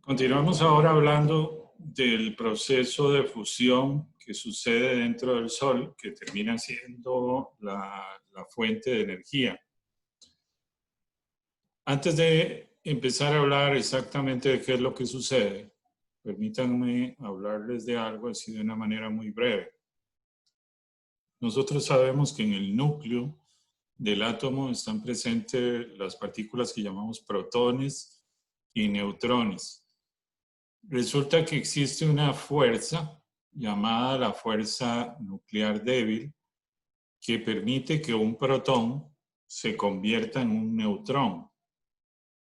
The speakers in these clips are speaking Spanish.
Continuamos ahora hablando del proceso de fusión que sucede dentro del Sol, que termina siendo la fuente de energía. Antes de empezar a hablar exactamente de qué es lo que sucede, permítanme hablarles de algo así de una manera muy breve. Nosotros sabemos que en el núcleo del átomo están presentes las partículas que llamamos protones y neutrones. Resulta que existe una fuerza llamada la fuerza nuclear débil que permite que un protón se convierta en un neutrón,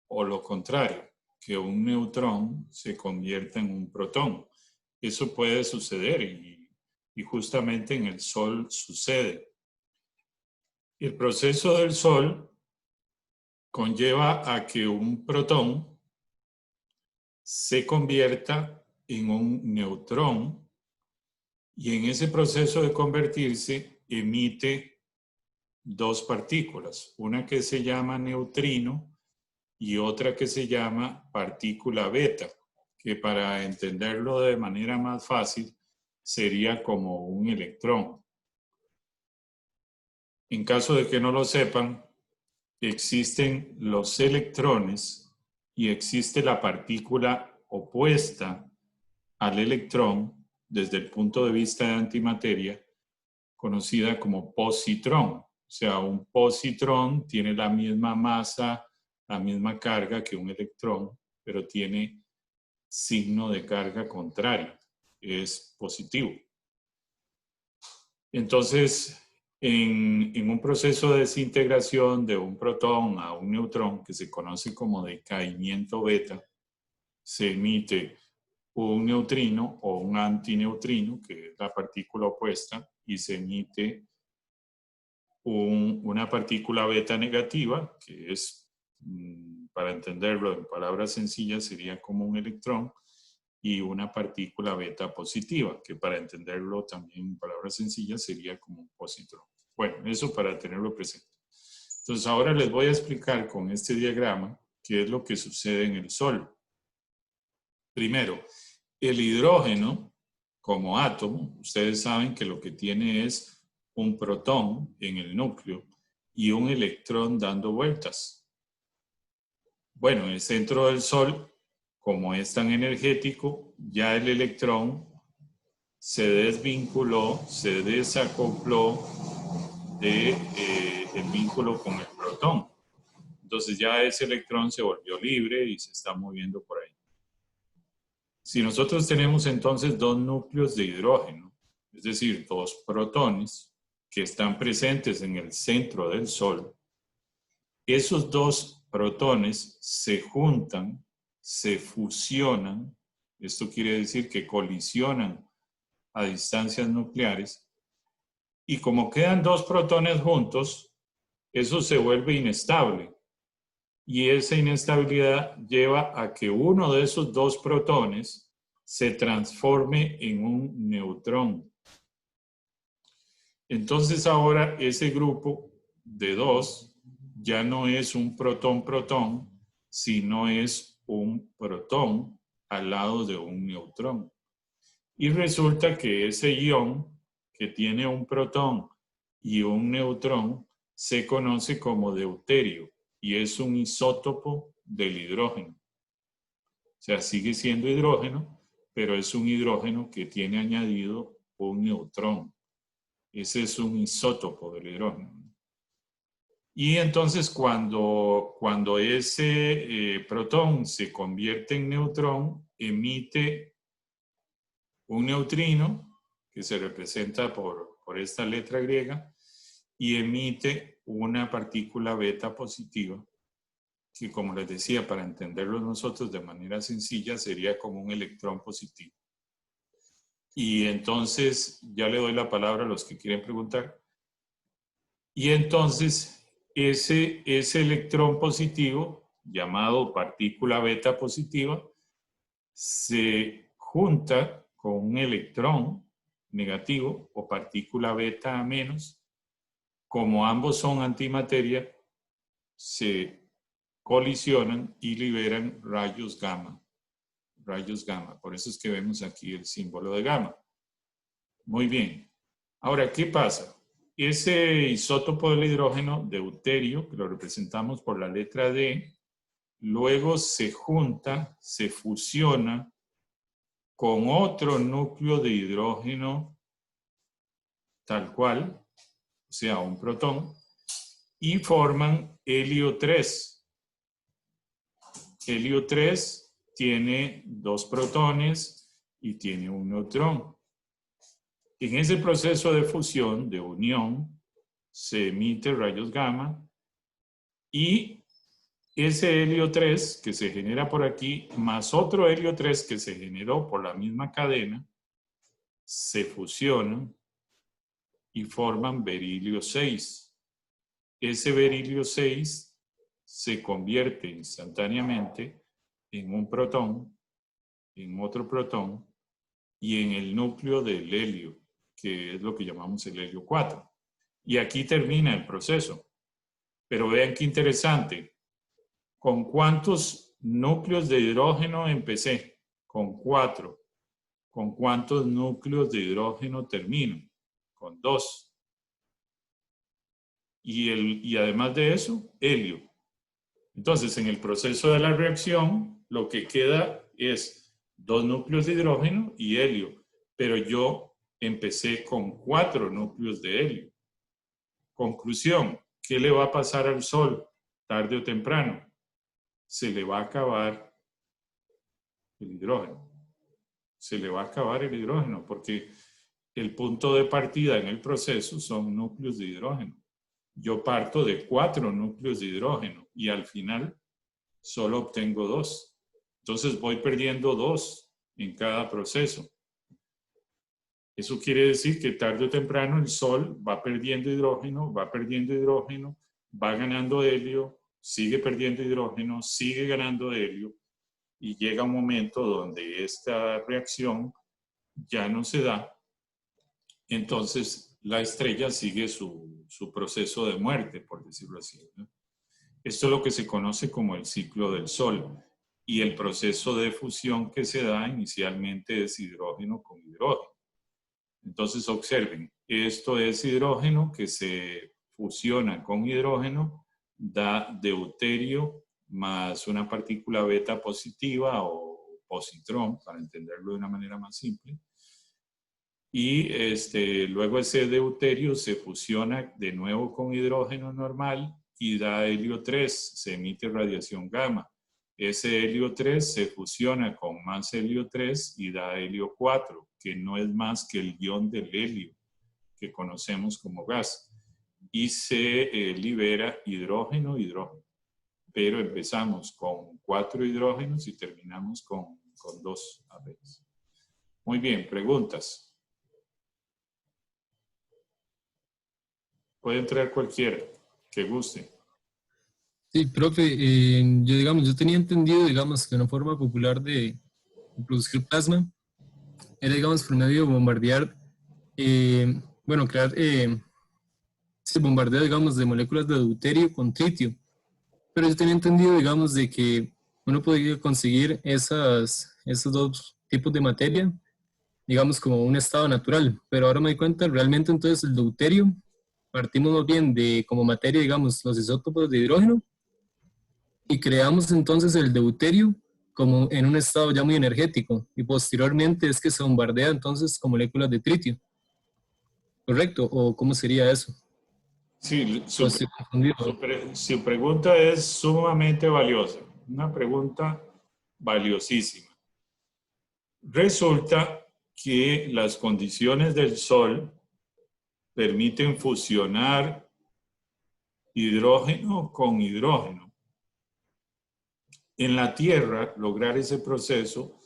o lo contrario, que un neutrón se convierta en un protón. Eso puede suceder y justamente en el Sol sucede. El proceso del Sol conlleva a que un protón se convierta en un neutrón y en ese proceso de convertirse emite dos partículas, una que se llama neutrino y otra que se llama partícula beta, que para entenderlo de manera más fácil sería como un electrón. En caso de que no lo sepan, existen los electrones y existe la partícula opuesta al electrón desde el punto de vista de antimateria, conocida como positrón. O sea, un positrón tiene la misma masa, la misma carga que un electrón, pero tiene signo de carga contrario, es positivo. Entonces, en un proceso de desintegración de un protón a un neutrón, que se conoce como decaimiento beta, se emite un neutrino o un antineutrino, que es la partícula opuesta, y se emite una partícula beta negativa, que es, para entenderlo en palabras sencillas, sería como un electrón, y una partícula beta positiva, que para entenderlo también en palabras sencillas sería como un positrón. Bueno, eso para tenerlo presente. Entonces ahora les voy a explicar con este diagrama qué es lo que sucede en el Sol. Primero, el hidrógeno como átomo, ustedes saben que lo que tiene es un protón en el núcleo y un electrón dando vueltas. Bueno, en el centro del Sol, como es tan energético, ya el electrón se desvinculó, se desacopló del vínculo con el protón. Entonces ya ese electrón se volvió libre y se está moviendo por ahí. Si nosotros tenemos entonces dos núcleos de hidrógeno, es decir, dos protones que están presentes en el centro del Sol, esos dos protones se juntan, se fusionan, esto quiere decir que colisionan a distancias nucleares, y como quedan dos protones juntos, eso se vuelve inestable. Y esa inestabilidad lleva a que uno de esos dos protones se transforme en un neutrón. Entonces ahora ese grupo de dos ya no es un protón-protón, sino es un protón al lado de un neutrón. Y resulta que ese ion que tiene un protón y un neutrón se conoce como deuterio y es un isótopo del hidrógeno. O sea, sigue siendo hidrógeno, pero es un hidrógeno que tiene añadido un neutrón. Ese es un isótopo del hidrógeno. Y entonces cuando ese protón se convierte en neutrón, emite un neutrino, que se representa por esta letra griega, y emite una partícula beta positiva, que como les decía, para entenderlo nosotros de manera sencilla, sería como un electrón positivo. Y entonces, ya le doy la palabra a los que quieren preguntar. Y entonces, ese electrón positivo, llamado partícula beta positiva, se junta con un electrón negativo o partícula beta menos. Como ambos son antimateria, se colisionan y liberan rayos gamma. rayos gamma. Por eso es que vemos aquí el símbolo de gamma. Muy bien. Ahora, ¿qué pasa? Ese isótopo del hidrógeno, deuterio, que lo representamos por la letra D, luego se junta, se fusiona con otro núcleo de hidrógeno tal cual, o sea, un protón, y forman helio 3. Helio 3 tiene 2 protones y tiene un neutrón. En ese proceso de fusión, de unión, se emite rayos gamma y ese helio 3 que se genera por aquí, más otro helio 3 que se generó por la misma cadena, se fusionan y forman berilio 6. Ese berilio 6 se convierte instantáneamente en un protón, en otro protón y en el núcleo del helio, que es lo que llamamos el helio 4. Y aquí termina el proceso. Pero vean qué interesante. ¿Con cuántos núcleos de hidrógeno empecé? Con 4. ¿Con cuántos núcleos de hidrógeno termino? Con 2. Y además de eso, helio. Entonces, en el proceso de la reacción, lo que queda es 2 núcleos de hidrógeno y helio. Pero yo empecé con 4 núcleos de helio. Conclusión, ¿qué le va a pasar al Sol tarde o temprano? Se le va a acabar el hidrógeno. Se le va a acabar el hidrógeno porque el punto de partida en el proceso son núcleos de hidrógeno. Yo parto de 4 núcleos de hidrógeno y al final solo obtengo 2. Entonces voy perdiendo 2 en cada proceso. Eso quiere decir que tarde o temprano el Sol va perdiendo hidrógeno, va ganando helio, sigue perdiendo hidrógeno, sigue ganando helio, y llega un momento donde esta reacción ya no se da. Entonces la estrella sigue su proceso de muerte, por decirlo así, ¿no? Esto es lo que se conoce como el ciclo del Sol. Y el proceso de fusión que se da inicialmente es hidrógeno con hidrógeno. Entonces observen, esto es hidrógeno que se fusiona con hidrógeno, da deuterio más una partícula beta positiva o positrón, para entenderlo de una manera más simple. Y luego ese deuterio se fusiona de nuevo con hidrógeno normal y da helio 3, se emite radiación gamma. Ese helio 3 se fusiona con más helio 3 y da helio 4, que no es más que el ion del helio, que conocemos como gas. Y se libera hidrógeno. Pero empezamos con 4 hidrógenos y terminamos con 2 a veces. Muy bien, preguntas. Puede entrar cualquiera que guste. Sí, profe, yo tenía entendido, digamos, que una forma popular de producir plasma era, digamos, por medio de bombardear, crear ese bombardeo, digamos, de moléculas de deuterio con tritio. Pero yo tenía entendido, digamos, de que uno podría conseguir esos dos tipos de materia, digamos, como un estado natural. Pero ahora me doy cuenta, realmente entonces el deuterio, partimos más bien de como materia, digamos, los isótopos de hidrógeno, y creamos entonces el deuterio como en un estado ya muy energético, y posteriormente es que se bombardea entonces con moléculas de tritio. ¿Correcto? ¿O cómo sería eso? Sí, ¿O estoy confundido? su pregunta es sumamente valiosa. Una pregunta valiosísima. Resulta que las condiciones del Sol permiten fusionar hidrógeno con hidrógeno. En la Tierra, lograr ese proceso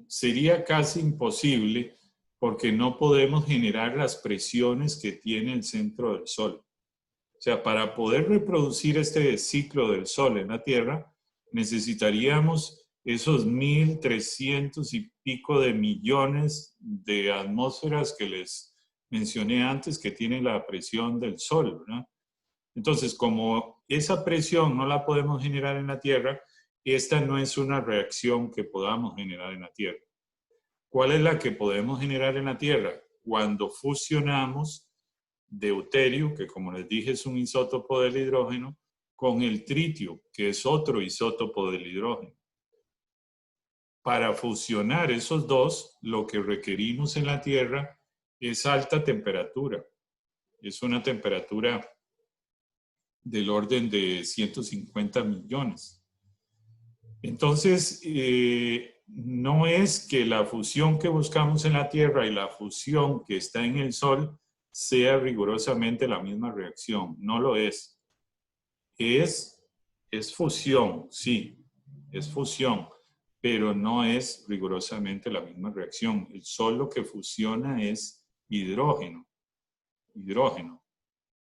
sería casi imposible porque no podemos generar las presiones que tiene el centro del Sol. O sea, para poder reproducir este ciclo del Sol en la Tierra, necesitaríamos esos 1.300 y pico de millones de atmósferas que les mencioné antes que tiene la presión del Sol, ¿verdad? Entonces, como esa presión no la podemos generar en la Tierra, esta no es una reacción que podamos generar en la Tierra. ¿Cuál es la que podemos generar en la Tierra? Cuando fusionamos deuterio, que como les dije es un isótopo del hidrógeno, con el tritio, que es otro isótopo del hidrógeno. Para fusionar esos dos, lo que requerimos en la Tierra es alta temperatura. Es una temperatura del orden de 150 millones. Entonces, no es que la fusión que buscamos en la Tierra y la fusión que está en el Sol sea rigurosamente la misma reacción. No lo es. Es fusión, sí, es fusión, pero no es rigurosamente la misma reacción. El Sol lo que fusiona es hidrógeno.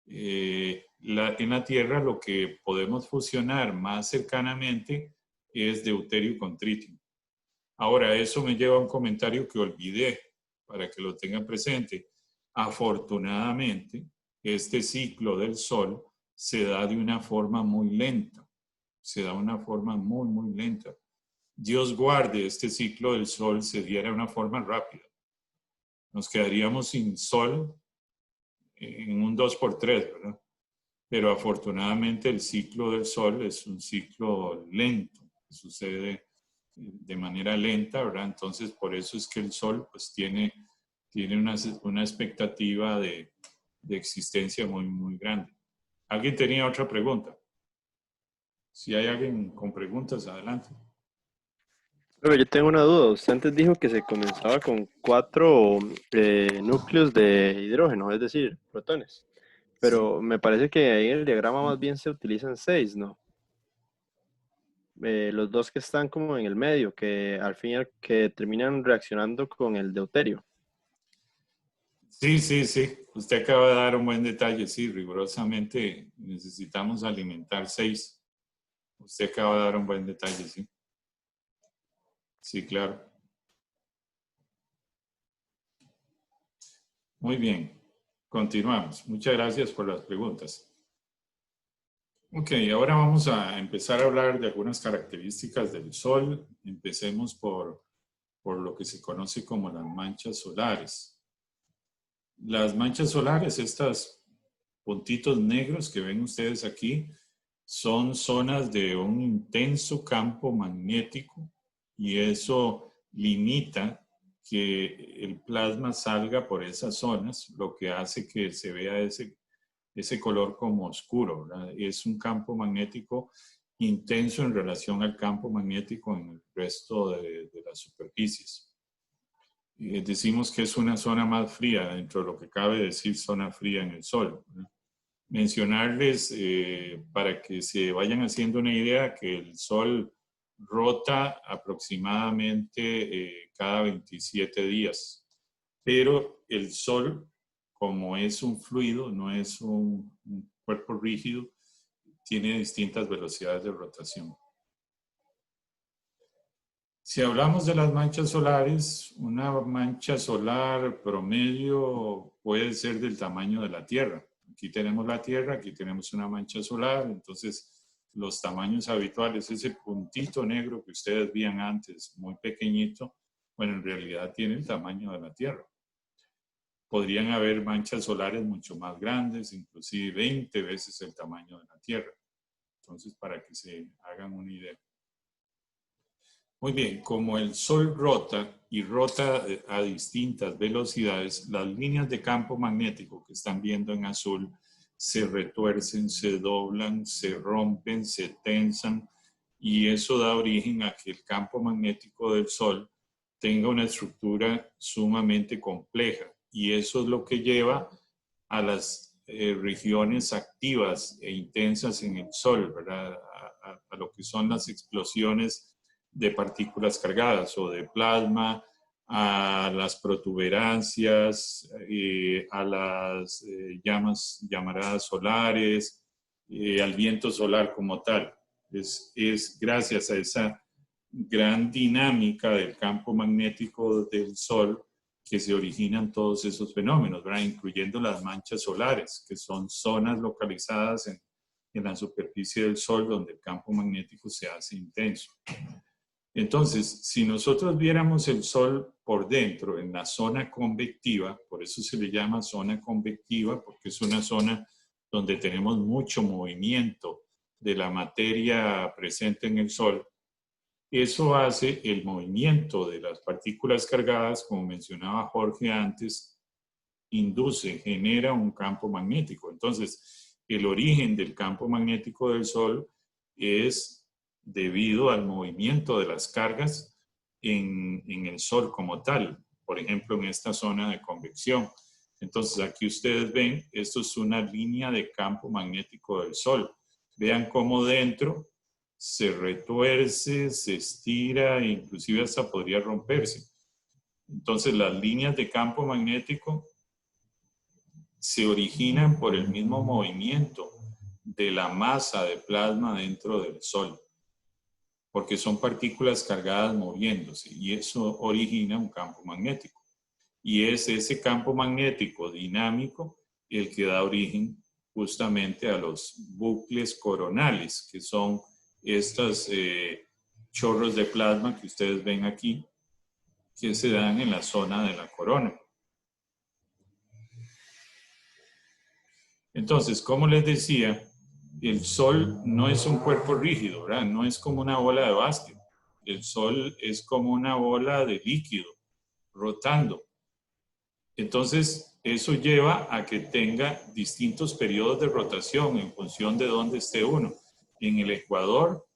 En la Tierra lo que podemos fusionar más cercanamente es deuterio con tritio. Ahora, eso me lleva a un comentario que olvidé, para que lo tengan presente. Afortunadamente, este ciclo del Sol se da de una forma muy lenta. Se da de una forma muy, muy lenta. Dios guarde este ciclo del Sol se diera de una forma rápida. Nos quedaríamos sin Sol en un 2×3, ¿verdad? Pero afortunadamente el ciclo del Sol es un ciclo lento, sucede de manera lenta, ¿verdad? Entonces, por eso es que el Sol pues tiene una expectativa de existencia muy, muy grande. ¿Alguien tenía otra pregunta? Si hay alguien con preguntas, adelante. Pero yo tengo una duda. Usted antes dijo que se comenzaba con 4 núcleos de hidrógeno, es decir, protones. Pero me parece que ahí en el diagrama más bien se utilizan 6, ¿no? Los dos que están como en el medio, que al final que terminan reaccionando con el deuterio. Sí, sí, sí. Usted acaba de dar un buen detalle. Sí, rigurosamente necesitamos alimentar 6. Usted acaba de dar un buen detalle, sí. Sí, claro. Muy bien. Continuamos. Muchas gracias por las preguntas. Ok, ahora vamos a empezar a hablar de algunas características del Sol. Empecemos por lo que se conoce como las manchas solares. Las manchas solares, estos puntitos negros que ven ustedes aquí, son zonas de un intenso campo magnético y eso limita que el plasma salga por esas zonas, lo que hace que se vea ese color como oscuro, ¿verdad? Es un campo magnético intenso en relación al campo magnético en el resto de las superficies. Decimos que es una zona más fría, dentro de lo que cabe decir zona fría en el Sol, ¿verdad? Mencionarles, para que se vayan haciendo una idea, que el Sol rota aproximadamente cada 27 días, pero el Sol, como es un fluido, no es un cuerpo rígido, tiene distintas velocidades de rotación. Si hablamos de las manchas solares, una mancha solar promedio puede ser del tamaño de la Tierra. Aquí tenemos la Tierra, aquí tenemos una mancha solar, entonces los tamaños habituales, ese puntito negro que ustedes veían antes, muy pequeñito, bueno, en realidad tiene el tamaño de la Tierra. Podrían haber manchas solares mucho más grandes, inclusive 20 veces el tamaño de la Tierra. Entonces, para que se hagan una idea. Muy bien, como el Sol rota y rota a distintas velocidades, las líneas de campo magnético que están viendo en azul se retuercen, se doblan, se rompen, se tensan y eso da origen a que el campo magnético del Sol tenga una estructura sumamente compleja y eso es lo que lleva a las regiones activas e intensas en el Sol, ¿verdad? A lo que son las explosiones de partículas cargadas o de plasma, a las protuberancias, a las llamaradas solares, al viento solar como tal. Es gracias a esa gran dinámica del campo magnético del Sol que se originan todos esos fenómenos, ¿verdad? Incluyendo las manchas solares, que son zonas localizadas en la superficie del Sol, donde el campo magnético se hace intenso. Entonces, si nosotros viéramos el Sol por dentro, en la zona convectiva, por eso se le llama zona convectiva, porque es una zona donde tenemos mucho movimiento de la materia presente en el Sol, eso hace el movimiento de las partículas cargadas, como mencionaba Jorge antes, genera un campo magnético. Entonces, el origen del campo magnético del Sol es debido al movimiento de las cargas en el Sol como tal, por ejemplo, en esta zona de convección. Entonces, aquí ustedes ven, esto es una línea de campo magnético del Sol. Vean cómo dentro se retuerce, se estira e inclusive hasta podría romperse. Entonces, las líneas de campo magnético se originan por el mismo movimiento de la masa de plasma dentro del Sol, porque son partículas cargadas moviéndose y eso origina un campo magnético. Y es ese campo magnético dinámico el que da origen justamente a los bucles coronales, que son estos chorros de plasma que ustedes ven aquí, que se dan en la zona de la corona. Entonces, como les decía, el Sol no es un cuerpo rígido, ¿verdad? No es como una bola de básquet. El Sol es como una bola de líquido rotando. Entonces, eso lleva a que tenga distintos periodos de rotación en función de dónde esté uno. En el ecuador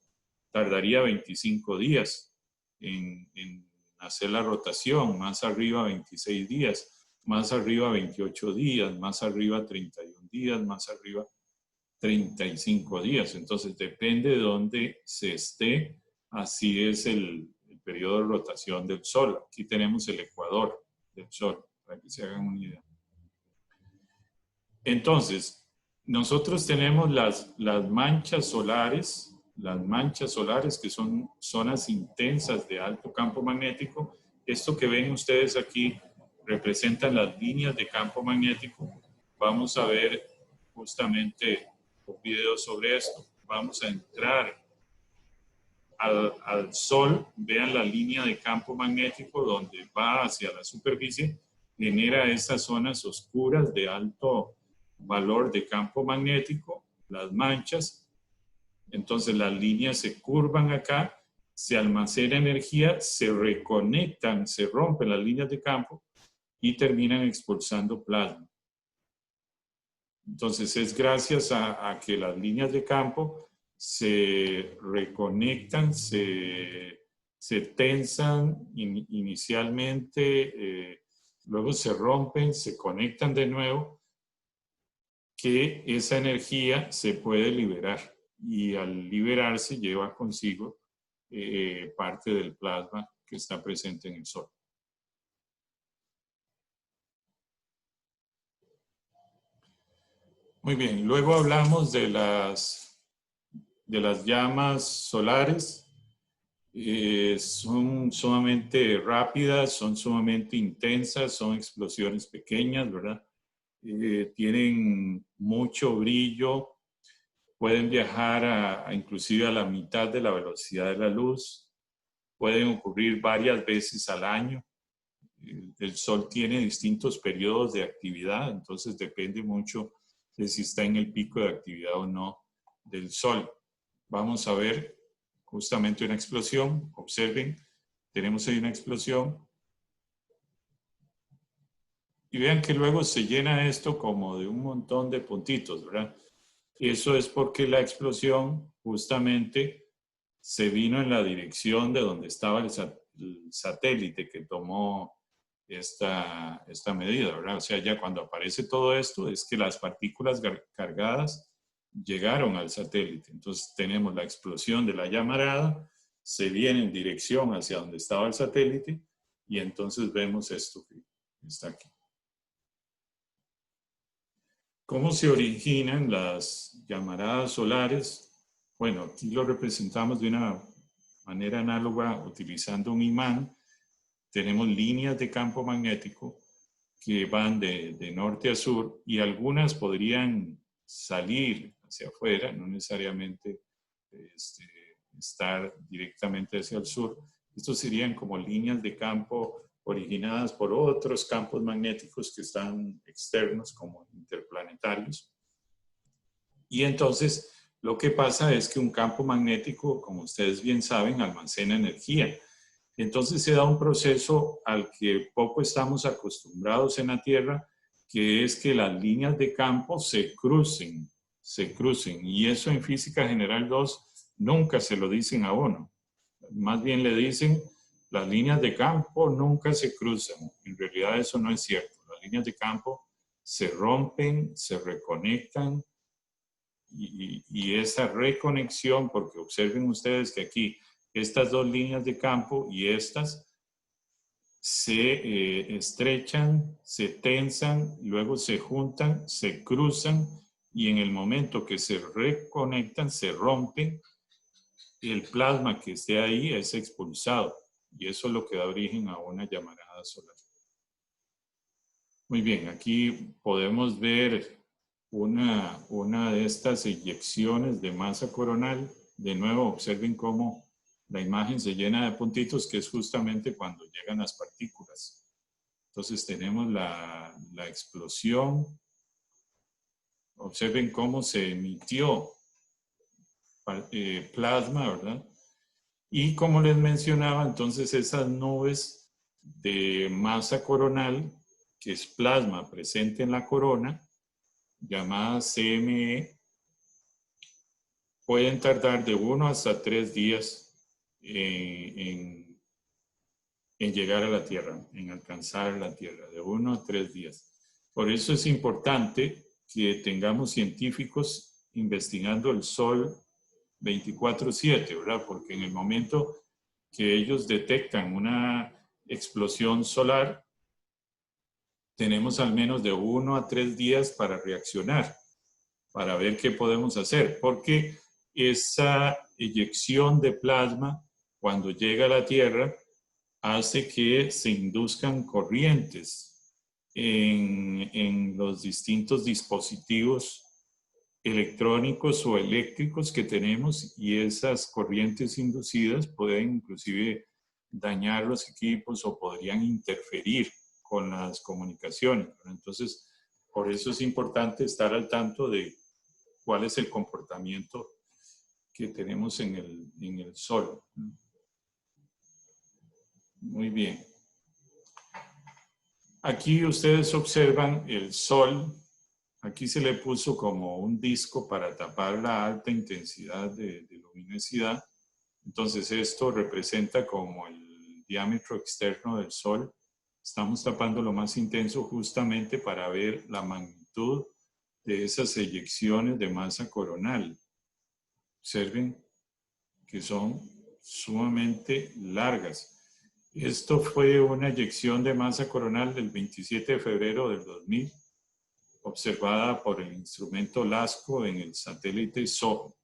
tardaría 25 días en hacer la rotación, más arriba 26 días, más arriba 28 días, más arriba 31 días, más arriba 35 días. Entonces, depende de dónde se esté, así es el periodo de rotación del Sol. Aquí tenemos el ecuador del Sol, para que se hagan una idea. Entonces, nosotros tenemos las manchas solares, que son zonas intensas de alto campo magnético. Esto que ven ustedes aquí representan las líneas de campo magnético. Vamos a ver justamente un video sobre esto. Vamos a entrar al Sol, vean la línea de campo magnético donde va hacia la superficie, genera estas zonas oscuras de alto valor de campo magnético, las manchas. Entonces las líneas se curvan acá, se almacena energía, se reconectan, se rompen las líneas de campo y terminan expulsando plasma. Entonces es gracias a que las líneas de campo se reconectan, se tensan inicialmente, luego se rompen, se conectan de nuevo, que esa energía se puede liberar y al liberarse lleva consigo parte del plasma que está presente en el Sol. Muy bien, luego hablamos de las llamas solares. Son sumamente rápidas, son sumamente intensas, son explosiones pequeñas, ¿verdad? Tienen mucho brillo, pueden viajar inclusive a la mitad de la velocidad de la luz, pueden ocurrir varias veces al año. El Sol tiene distintos periodos de actividad, entonces depende mucho de si está en el pico de actividad o no del Sol. Vamos a ver justamente una explosión. Observen, tenemos ahí una explosión. Y vean que luego se llena esto como de un montón de puntitos, ¿verdad? Eso es porque la explosión justamente se vino en la dirección de donde estaba el satélite que tomó esta medida, ¿verdad? O sea, ya cuando aparece todo esto es que las partículas cargadas llegaron al satélite. Entonces tenemos la explosión de la llamarada, se viene en dirección hacia donde estaba el satélite y entonces vemos esto que está aquí. ¿Cómo se originan las llamaradas solares? Bueno, aquí lo representamos de una manera análoga utilizando un imán. Tenemos líneas de campo magnético que van de norte a sur y algunas podrían salir hacia afuera, no necesariamente estar directamente hacia el sur. Estos serían como líneas de campo originadas por otros campos magnéticos que están externos, como interplanetarios. Y entonces lo que pasa es que un campo magnético, como ustedes bien saben, almacena energía. Entonces se da un proceso al que poco estamos acostumbrados en la Tierra, que es que las líneas de campo se crucen. Y eso en Física General 2 nunca se lo dicen a uno. Más bien le dicen, las líneas de campo nunca se cruzan. En realidad eso no es cierto. Las líneas de campo se rompen, se reconectan, y esa reconexión, porque observen ustedes que aquí estas dos líneas de campo y estas se estrechan, se tensan, luego se juntan, se cruzan, y en el momento que se reconectan, se rompen, el plasma que esté ahí es expulsado, y eso es lo que da origen a una llamarada solar. Muy bien, aquí podemos ver una de estas eyecciones de masa coronal. De nuevo, observen cómo la imagen se llena de puntitos, que es justamente cuando llegan las partículas. Entonces tenemos la explosión. Observen cómo se emitió plasma, ¿verdad? Y como les mencionaba, entonces esas nubes de masa coronal, que es plasma presente en la corona, llamadas CME, pueden tardar de 1 hasta 3 días en llegar a la Tierra, en alcanzar la Tierra, de 1 a 3 días. Por eso es importante que tengamos científicos investigando el Sol 24/7, ¿verdad? Porque en el momento que ellos detectan una explosión solar, tenemos al menos de 1 a 3 días para reaccionar, para ver qué podemos hacer, porque esa eyección de plasma, cuando llega a la Tierra, hace que se induzcan corrientes en los distintos dispositivos electrónicos o eléctricos que tenemos, y esas corrientes inducidas pueden inclusive dañar los equipos o podrían interferir con las comunicaciones. Entonces, por eso es importante estar al tanto de cuál es el comportamiento que tenemos en el Sol. Muy bien. Aquí ustedes observan el Sol. Aquí se le puso como un disco para tapar la alta intensidad de luminosidad. Entonces esto representa como el diámetro externo del Sol. Estamos tapando lo más intenso justamente para ver la magnitud de esas eyecciones de masa coronal. Observen que son sumamente largas. Esto fue una eyección de masa coronal del 27 de febrero del 2000, observada por el instrumento LASCO en el satélite SOHO.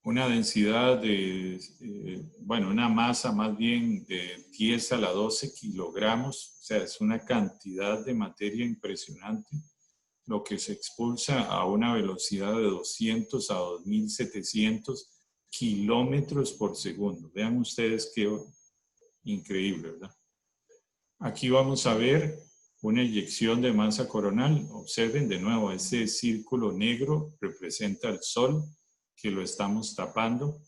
Una densidad de, una masa más bien de 10 a la 12 kilogramos, o sea, es una cantidad de materia impresionante, lo que se expulsa a una velocidad de 200 a 2700 kilómetros por segundo. Vean ustedes qué increíble, ¿verdad? Aquí vamos a ver una eyección de masa coronal. Observen de nuevo, ese círculo negro representa el Sol, que lo estamos tapando.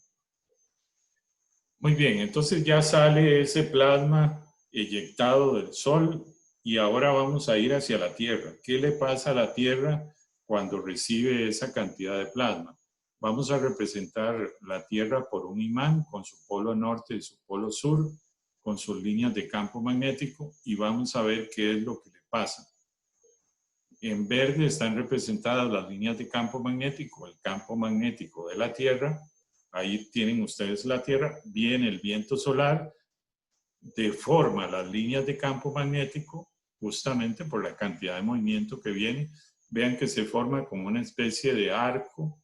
Muy bien, entonces ya sale ese plasma eyectado del Sol y ahora vamos a ir hacia la Tierra. ¿Qué le pasa a la Tierra cuando recibe esa cantidad de plasma? Vamos a representar la Tierra por un imán con su polo norte y su polo sur, con sus líneas de campo magnético, y vamos a ver qué es lo que le pasa. En verde están representadas las líneas de campo magnético, el campo magnético de la Tierra. Ahí tienen ustedes la Tierra. Viene el viento solar, deforma las líneas de campo magnético justamente por la cantidad de movimiento que viene. Vean que se forma como una especie de arco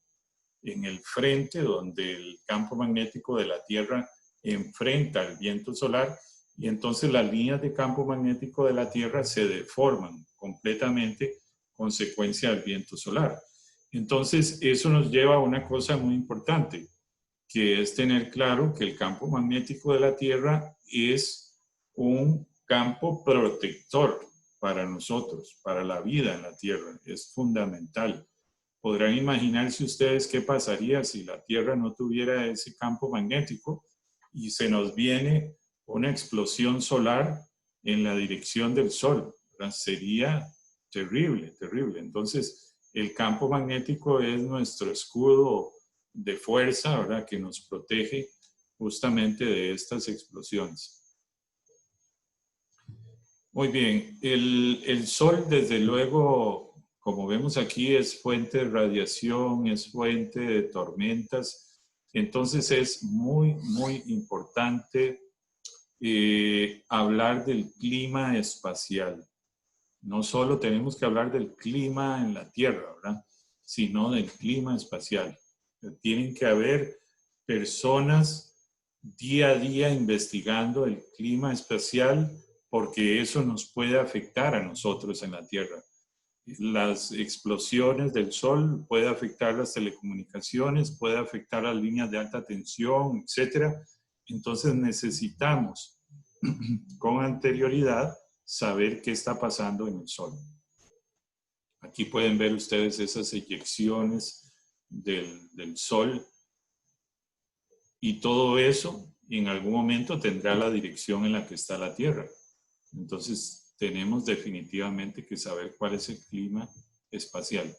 en el frente, donde el campo magnético de la Tierra enfrenta el viento solar, y entonces las líneas de campo magnético de la Tierra se deforman completamente consecuencia del viento solar. Entonces, eso nos lleva a una cosa muy importante, que es tener claro que el campo magnético de la Tierra es un campo protector para nosotros, para la vida en la Tierra. Es fundamental. Podrán imaginarse ustedes qué pasaría si la Tierra no tuviera ese campo magnético y se nos viene una explosión solar en la dirección del Sol, ¿verdad? Sería terrible, terrible. Entonces, el campo magnético es nuestro escudo de fuerza, ¿verdad? Que nos protege justamente de estas explosiones. Muy bien, el Sol, desde luego, como vemos aquí, es fuente de radiación, es fuente de tormentas. Entonces es muy, muy importante hablar del clima espacial. No solo tenemos que hablar del clima en la Tierra, ¿verdad? Sino del clima espacial. Tienen que haber personas día a día investigando el clima espacial porque eso nos puede afectar a nosotros en la Tierra. Las explosiones del Sol pueden afectar las telecomunicaciones, puede afectar las líneas de alta tensión, etc. Entonces necesitamos con anterioridad saber qué está pasando en el Sol. Aquí pueden ver ustedes esas eyecciones del Sol y todo eso en algún momento tendrá la dirección en la que está la Tierra. Entonces tenemos definitivamente que saber cuál es el clima espacial.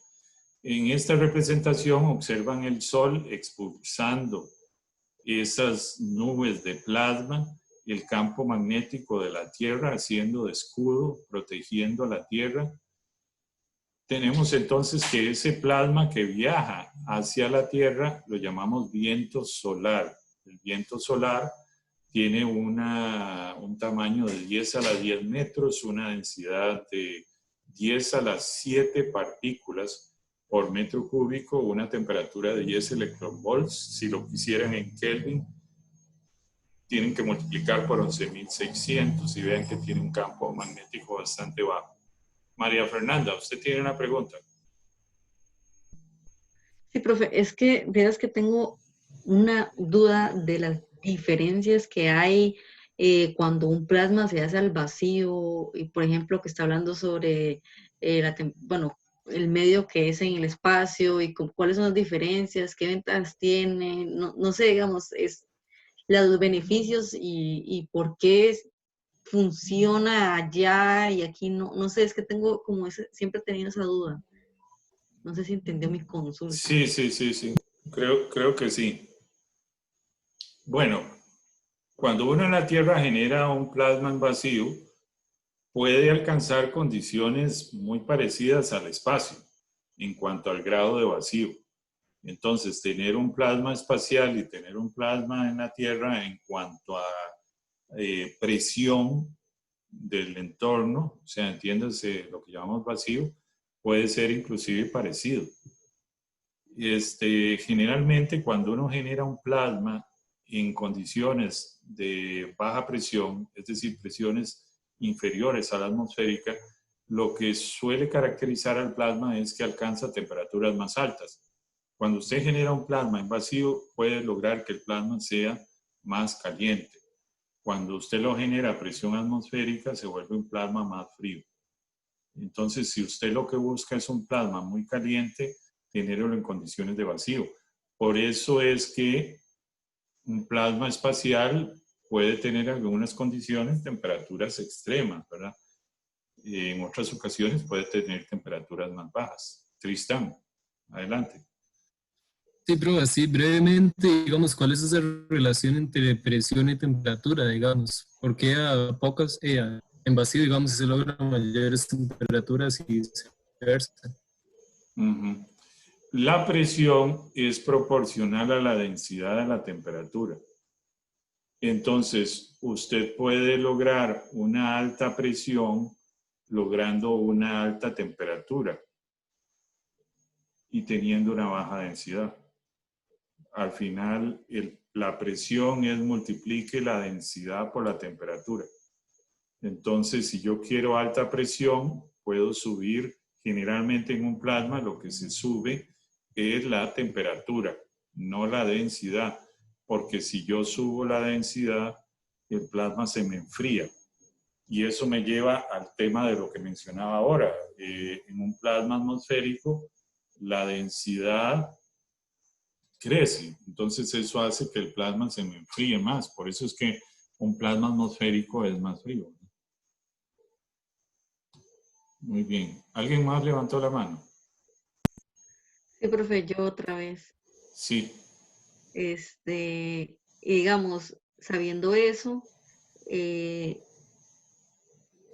En esta representación observan el Sol expulsando esas nubes de plasma, el campo magnético de la Tierra haciendo de escudo, protegiendo a la Tierra. Tenemos entonces que ese plasma que viaja hacia la Tierra lo llamamos viento solar. El viento solar tiene un tamaño de 10 a la 10 metros, una densidad de 10 a las 7 partículas por metro cúbico, una temperatura de 10 electronvolts. Si lo quisieran en Kelvin, tienen que multiplicar por 11.600 y vean que tiene un campo magnético bastante bajo. María Fernanda, usted tiene una pregunta. Sí, profe, es que verás que tengo una duda de las diferencias que hay cuando un plasma se hace al vacío y, por ejemplo, que está hablando sobre bueno, el medio que es en el espacio y cuáles son las diferencias, qué ventajas tiene, no sé, digamos, los beneficios y por qué funciona allá y aquí no sé, es que tengo como siempre he tenido esa duda. No sé si entendió mi consulta. Sí. Creo que sí. Bueno, cuando uno en la Tierra genera un plasma en vacío, puede alcanzar condiciones muy parecidas al espacio en cuanto al grado de vacío. Entonces, tener un plasma espacial y tener un plasma en la Tierra en cuanto a presión del entorno, o sea, entiéndase lo que llamamos vacío, puede ser inclusive parecido. Generalmente, cuando uno genera un plasma en condiciones de baja presión, es decir, presiones inferiores a la atmosférica, lo que suele caracterizar al plasma es que alcanza temperaturas más altas. Cuando usted genera un plasma en vacío, puede lograr que el plasma sea más caliente. Cuando usted lo genera a presión atmosférica, se vuelve un plasma más frío. Entonces, si usted lo que busca es un plasma muy caliente, genérelo en condiciones de vacío. Por eso es que un plasma espacial puede tener algunas condiciones, temperaturas extremas, ¿verdad? En otras ocasiones puede tener temperaturas más bajas. Tristán, adelante. Sí, pero así brevemente, digamos, ¿cuál es esa relación entre presión y temperatura, digamos? ¿Por qué a pocas, en vacío, digamos, se logran mayores temperaturas y viceversa? La presión es proporcional a la densidad de la temperatura. Entonces, usted puede lograr una alta presión logrando una alta temperatura y teniendo una baja densidad. Al final, la presión es multiplique la densidad por la temperatura. Entonces, si yo quiero alta presión, puedo subir generalmente en un plasma, lo que se sube es la temperatura, no la densidad, porque si yo subo la densidad, el plasma se me enfría. Y eso me lleva al tema de lo que mencionaba ahora. En un plasma atmosférico, la densidad crece. Entonces eso hace que el plasma se me enfríe más. Por eso es que un plasma atmosférico es más frío. Muy bien. ¿Alguien más levantó la mano? Sí, profe, yo otra vez. Sí. Y digamos, sabiendo eso,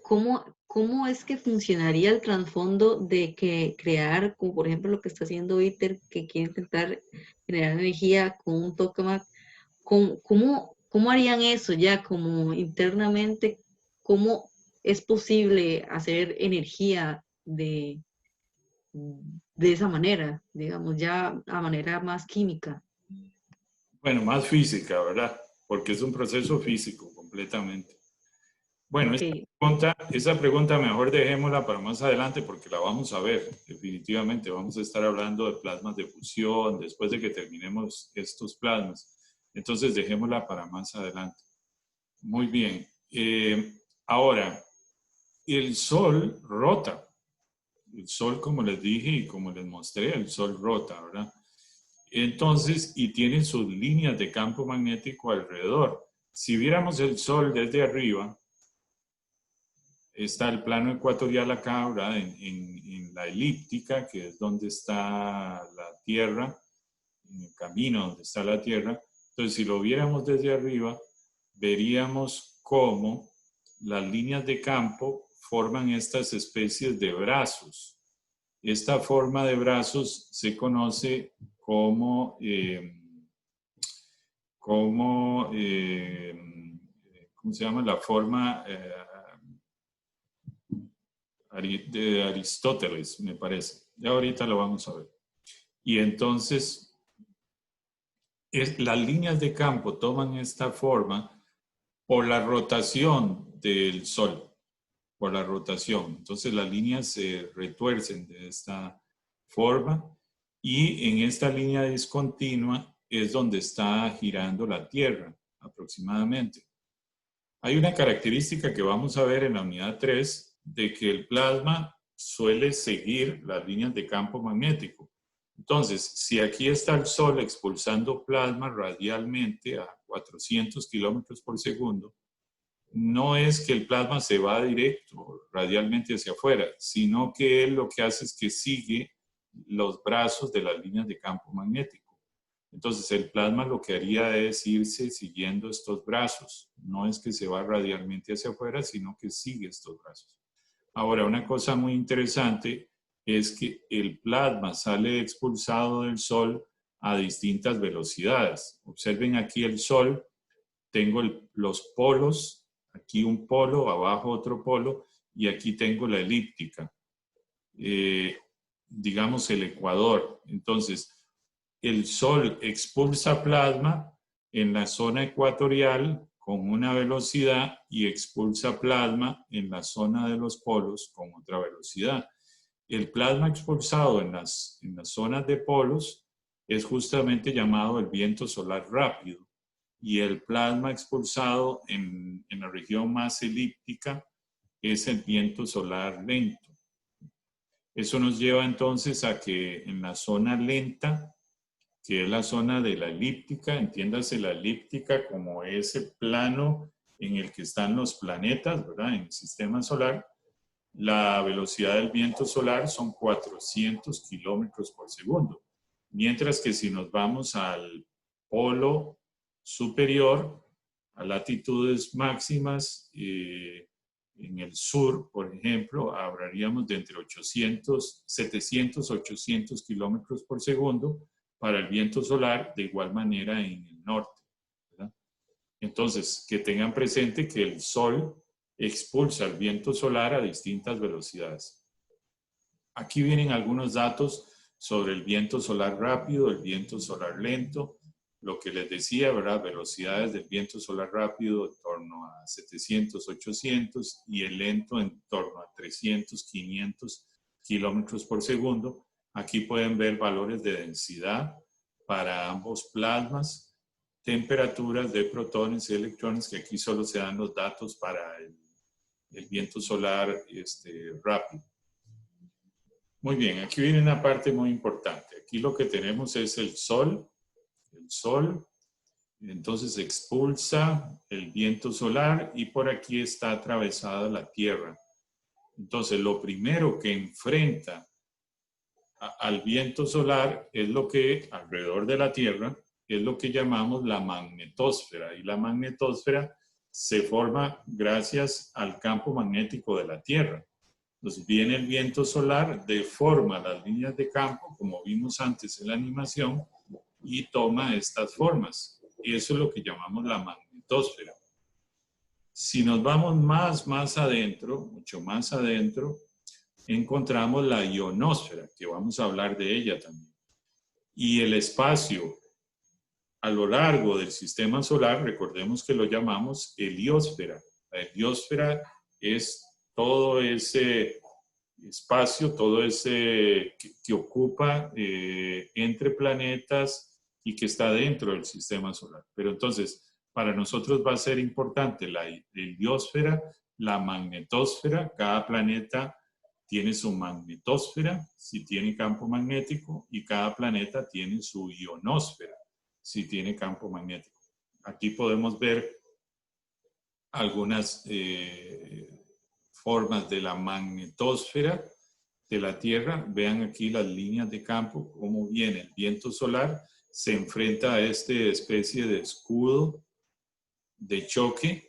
¿cómo es que funcionaría el trasfondo de que crear, como por ejemplo lo que está haciendo ITER, que quiere intentar generar energía con un tokamak? ¿Cómo harían eso ya como internamente? ¿Cómo es posible hacer energía de esa manera, digamos, ya a manera más química? Bueno, más física, ¿verdad? Porque es un proceso físico completamente. Bueno, Ok. esa pregunta mejor dejémosla para más adelante porque la vamos a ver, definitivamente. Vamos a estar hablando de plasmas de fusión después de que terminemos estos plasmas. Entonces dejémosla para más adelante. Muy bien. Ahora, el Sol rota. El Sol, como les dije y como les mostré, el Sol rota, ¿verdad? Entonces, y tiene sus líneas de campo magnético alrededor. Si viéramos el Sol desde arriba, está el plano ecuatorial acá, ¿verdad? En la elíptica, que es donde está la Tierra, en el camino donde está la Tierra. Entonces, si lo viéramos desde arriba, veríamos cómo las líneas de campo forman estas especies de brazos. Esta forma de brazos se conoce como, ¿cómo se llama? La forma de Aristóteles, me parece. Ya ahorita lo vamos a ver. Y entonces, las líneas de campo toman esta forma por la rotación del Sol, por la rotación. Entonces las líneas se retuercen de esta forma y en esta línea discontinua es donde está girando la Tierra aproximadamente. Hay una característica que vamos a ver en la unidad 3 de que el plasma suele seguir las líneas de campo magnético. Entonces, si aquí está el Sol expulsando plasma radialmente a 400 kilómetros por segundo, no es que el plasma se va directo radialmente hacia afuera, sino que él lo que hace es que sigue los brazos de las líneas de campo magnético. Entonces el plasma lo que haría es irse siguiendo estos brazos. No es que se va radialmente hacia afuera, sino que sigue estos brazos. Ahora, una cosa muy interesante es que el plasma sale expulsado del Sol a distintas velocidades. Observen aquí el Sol, tengo los polos, aquí un polo, abajo otro polo, y aquí tengo la elíptica, digamos el ecuador. Entonces, el Sol expulsa plasma en la zona ecuatorial con una velocidad y expulsa plasma en la zona de los polos con otra velocidad. El plasma expulsado en las zonas de polos es justamente llamado el viento solar rápido y el plasma expulsado en la región más elíptica es el viento solar lento. Eso nos lleva entonces a que en la zona lenta, que es la zona de la elíptica, entiéndase la elíptica como ese plano en el que están los planetas, ¿verdad? En el sistema solar, la velocidad del viento solar son 400 kilómetros por segundo. Mientras que si nos vamos al polo superior, a latitudes máximas, en el sur, por ejemplo, hablaríamos de entre 700, 800 kilómetros por segundo para el viento solar, de igual manera en el norte, ¿verdad? Entonces, que tengan presente que el Sol expulsa el viento solar a distintas velocidades. Aquí vienen algunos datos sobre el viento solar rápido, el viento solar lento, lo que les decía, ¿verdad? Velocidades del viento solar rápido en torno a 700, 800 y el lento en torno a 300, 500 kilómetros por segundo. Aquí pueden ver valores de densidad para ambos plasmas, temperaturas de protones y electrones, que aquí solo se dan los datos para el viento solar rápido. Muy bien, aquí viene una parte muy importante. Aquí lo que tenemos es el Sol. El Sol, entonces expulsa el viento solar y por aquí está atravesada la Tierra. Entonces, lo primero que enfrenta al viento solar es lo que, alrededor de la Tierra, es lo que llamamos la magnetosfera. Y la magnetosfera se forma gracias al campo magnético de la Tierra. Entonces, viene el viento solar, deforma las líneas de campo, como vimos antes en la animación, y toma estas formas. Y eso es lo que llamamos la magnetosfera. Si nos vamos más adentro, mucho más adentro, encontramos la ionosfera, que vamos a hablar de ella también. Y el espacio a lo largo del sistema solar, recordemos que lo llamamos heliosfera. La heliosfera es todo ese espacio, todo ese que ocupa entre planetas y que está dentro del sistema solar. Pero entonces, para nosotros va a ser importante la heliosfera, la magnetosfera. Cada planeta tiene su magnetosfera, si tiene campo magnético, y cada planeta tiene su ionosfera, si tiene campo magnético. Aquí podemos ver algunas formas de la magnetosfera de la Tierra. Vean aquí las líneas de campo, cómo viene el viento solar, se enfrenta a esta especie de escudo de choque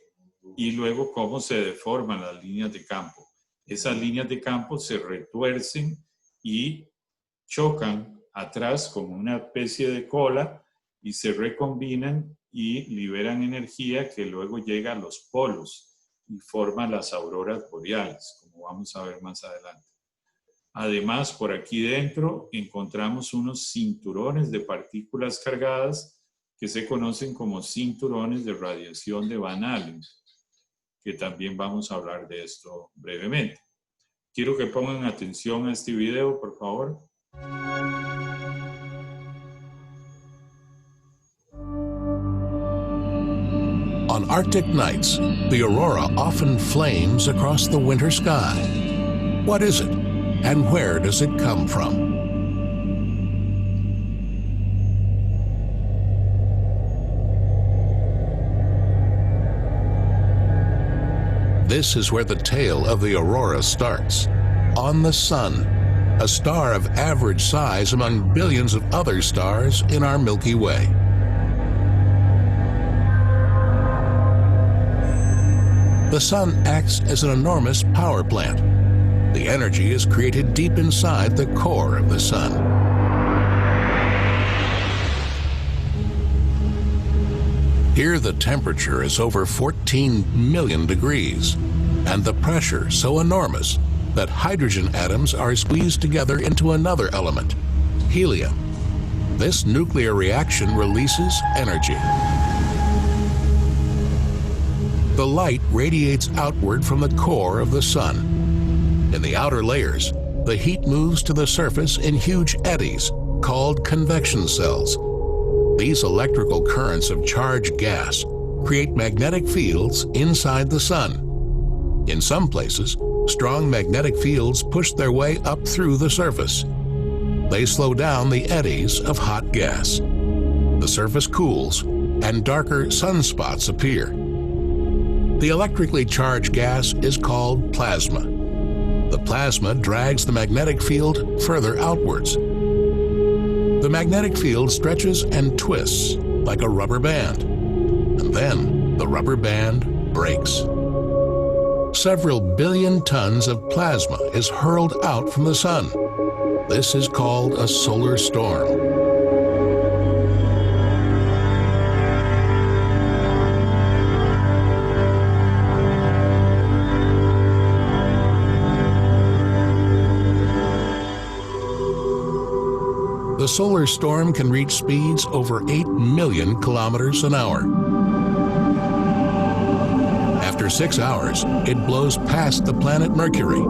y luego cómo se deforman las líneas de campo. Esas líneas de campo se retuercen y chocan atrás como una especie de cola y se recombinan y liberan energía que luego llega a los polos y forman las auroras boreales, como vamos a ver más adelante. Además, por aquí dentro encontramos unos cinturones de partículas cargadas que se conocen como cinturones de radiación de Van Allen, que también vamos a hablar de esto brevemente. Quiero que pongan atención a este video, por favor. On Arctic nights, the aurora often flames across the winter sky. What is it, and where does it come from? This is where the tale of the aurora starts, on the Sun, a star of average size among billions of other stars in our Milky Way. The Sun acts as an enormous power plant. The energy is created deep inside the core of the Sun. Here the temperature is over 14 million degrees, and the pressure so enormous that hydrogen atoms are squeezed together into another element, helium. This nuclear reaction releases energy. The light radiates outward from the core of the Sun. In the outer layers, the heat moves to the surface in huge eddies called convection cells. These electrical currents of charged gas create magnetic fields inside the Sun. In some places, strong magnetic fields push their way up through the surface. They slow down the eddies of hot gas. The surface cools, and darker sunspots appear. The electrically charged gas is called plasma. The plasma drags the magnetic field further outwards. The magnetic field stretches and twists like a rubber band, and then the rubber band breaks. Several billion tons of plasma is hurled out from the Sun. This is called a solar storm. The solar storm can reach speeds over 8 million kilometers an hour. After 6 hours, it blows past the planet Mercury.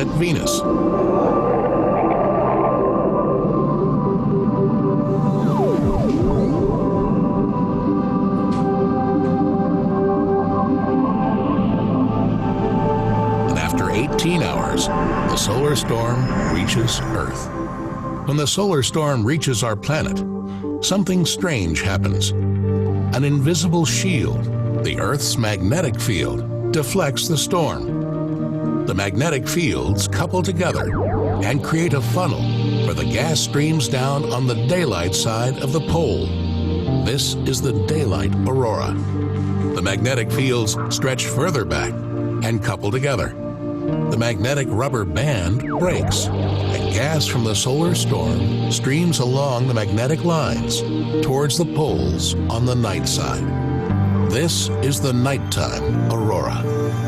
planet Venus. And after 18 hours, the solar storm reaches Earth. When the solar storm reaches our planet, something strange happens. An invisible shield, the Earth's magnetic field, deflects the storm. The magnetic fields couple together and create a funnel where the gas streams down on the daylight side of the pole. This is the daylight aurora. The magnetic fields stretch further back and couple together. The magnetic rubber band breaks, and gas from the solar storm streams along the magnetic lines towards the poles on the night side. This is the nighttime aurora.